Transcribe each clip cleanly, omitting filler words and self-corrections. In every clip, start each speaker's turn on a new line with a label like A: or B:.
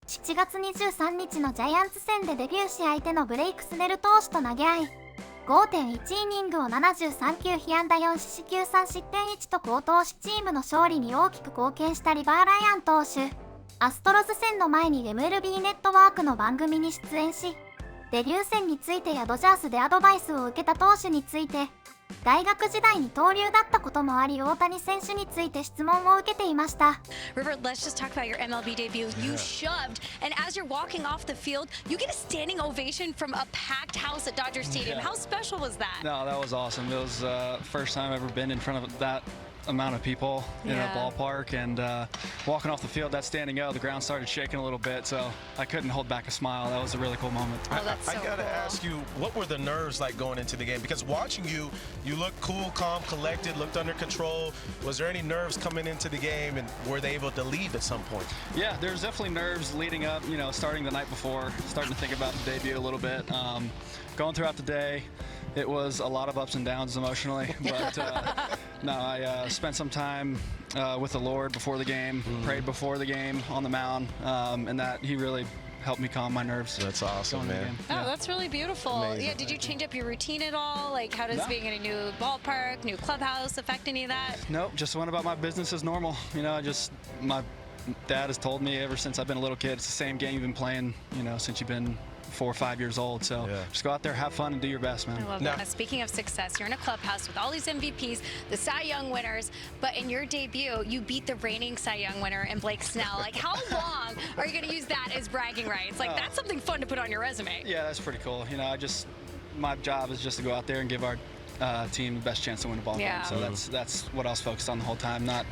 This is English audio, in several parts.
A: 7月23日のジャイアンツ戦でデビューし相手のブレイクスネル投手と投げ合い、5.1 イニングを73球被安打4四死球3失点1と好投しチームの勝利に大きく貢献したリバー・ライアン投手。アストロズ戦の前にMLBネットワークの番組に出演し、デビュー戦についてやドジャースでアドバイスを受けた投手について、大学時代二刀流だったこともあり大谷選手について質問を受けていました。
B: River, let's just talk about your MLB debut. You shoved, and as you're walking off the field, you get a standing ovation from a packed house at Dodger Stadium. How special was that?
C: No, that was awesome. It was first time I've ever been in front of that amount of people in a ballpark, and walking off the field, that standing out, the ground started shaking a little bit, so I couldn't hold back a smile. That was a really cool moment.
B: Oh, that's so
D: I gotta
B: cool.
D: ask you, what were the nerves like going into the game? Because watching you, you looked cool, calm, collected, looked under control. Was there any nerves coming into the game, and were they able to leave at some point?
C: Yeah, there was definitely nerves leading up, you know, starting the night before, starting to think about the debut a little bit. Going throughout the day, it was a lot of ups and downs emotionally, but no, I spent some time with the Lord before the game, prayed before the game on the mound, and that He really helped me calm my nerves.
D: That's awesome, man.
B: Oh, that's really beautiful.
D: Amazing.
B: Yeah, did you change up your routine at all? Like, how does being in a new ballpark, new clubhouse affect any of that?
C: Nope, just went about my business as normal. You know, my dad has told me ever since I've been a little kid, it's the same game you've been playing, you know, since you've been 4 or 5 years old. So just go out there, have fun, and do your best, man.
B: I love that. Speaking of success, you're in a clubhouse with all these MVPs, the Cy Young winners, but in your debut, you beat the reigning Cy Young winner in Blake Snell. Like, how long are you going to use that as bragging rights? Like, that's something fun to put on your resume.
C: Yeah, that's pretty cool. You know, my job is just to go out there and give our team the best chance to win a ball game. So that's what I was focused on the whole time, not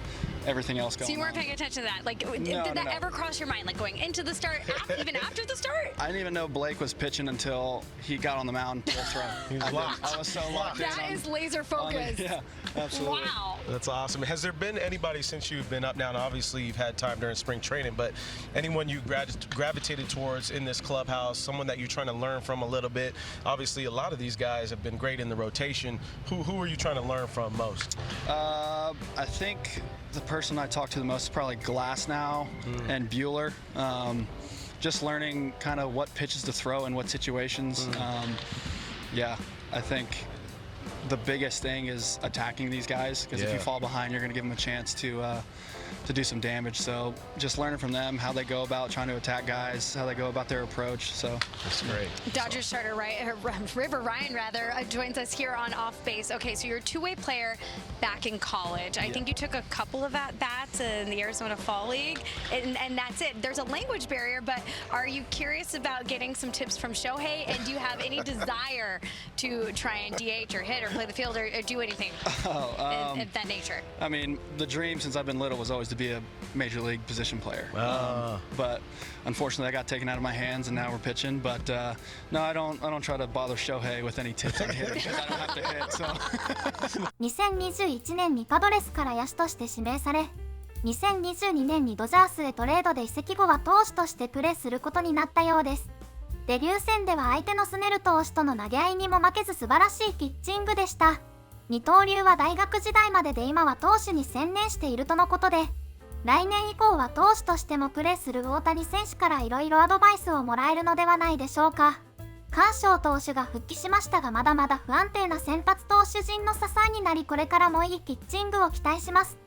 C: everything else going on.
B: So you weren't paying attention to that? Like, did that ever cross your mind, like going into the start, even after the start?
C: I didn't even know Blake was pitching until he got on the mound full throw.
D: He was locked.
C: I was so locked in.
B: That is laser focused.
C: Yeah, absolutely.
B: Wow.
D: That's awesome. Has there been anybody since you've been up now, and obviously you've had time during spring training, but anyone you gravitated towards in this clubhouse, someone that you're trying to learn from a little bit? Obviously, a lot of these guys have been great in the rotation. Who are you trying to learn from most?
C: I think the person I talk to the most is probably Glass now and Bueller. Just learning kind of what pitches to throw in what situations. Yeah, I think the biggest thing is attacking these guys, because if you fall behind, you're going to give them a chance to do some damage. So just learning from them how they go about trying to attack guys, how they go about their approach. So
D: that's great.
B: Dodgers starter River Ryan joins us here on Off Base. Okay, so you're a two-way player back in college. I think you took a couple of at-bats in the Arizona Fall League, and that's it. There's a language barrier, but are you curious about getting some tips from Shohei, and do you have any desire to try and DH or hit or play the field or do anything of that nature?
C: I mean, the dream since I've been little was always to be a major league position player. But unfortunately, I got taken out of my hands, and now we're pitching. But no, I don't try to bother Shohei with any tips on hitting, because I don't have to hit. So.
A: 2021年にパドレスから野手として指名され、2022年にドジャースへトレードで移籍後は投手としてプレーすることになったようです。デビュー戦では相手のスネル投手との投げ合いにも負けず素晴らしいピッチングでした。二刀流は大学時代までで今は投手に専念しているとのことで、来年以降は投手としてもプレーする大谷選手からいろいろアドバイスをもらえるのではないでしょうか。カーショー投手が復帰しましたが、まだまだ不安定な先発投手陣の支えになり、これからもいいピッチングを期待します。